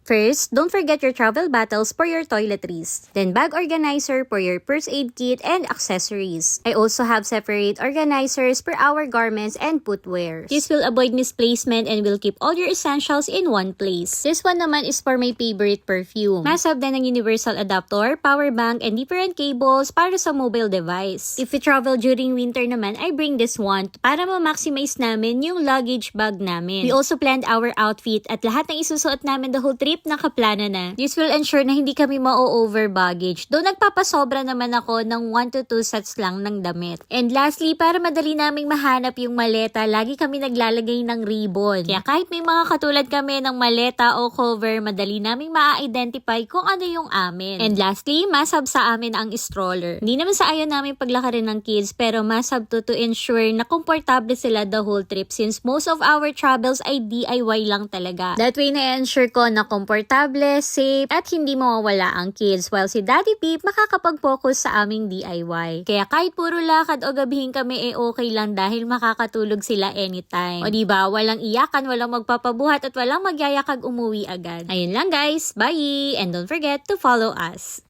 First, don't forget your travel bottles for your toiletries. Then bag organizer for your first aid kit and accessories. I also have separate organizers for our garments and footwear. This will avoid misplacement and will keep all your essentials in one place. This one naman is for my favorite perfume. Must-have din ng universal adapter, power bank, and different cables para sa mobile device. If we travel during winter naman, I bring this one para ma-maximize namin yung luggage bag namin. We also planned our outfit at lahat ng isusuot namin the whole trip nakaplana na. This will ensure na hindi kami ma-over baggage. Doon nagpapasobra naman ako ng 1 to 2 sets lang ng damit. And lastly, para madali naming mahanap yung maleta, lagi kami naglalagay ng ribbon. Kaya kahit may mga katulad kami ng maleta o cover, madali naming ma-identify kung ano yung amin. And lastly, must-have sa amin ang stroller. Hindi naman sa ayaw namin paglakarin ng kids, pero must-have to ensure na komportable sila the whole trip since most of our travels ay DIY lang talaga. That way na-ensure ko na komportable, safe, at hindi mawawala ang kids while si Daddy Pip makakapag-focus sa aming DIY. Kaya kahit puro lakad o gabihin kami okay lang dahil makakatulog sila anytime. O diba, walang iyakan, walang magpapabuhat at walang magyayakag umuwi agad. Ayun lang guys, bye! And don't forget to follow us.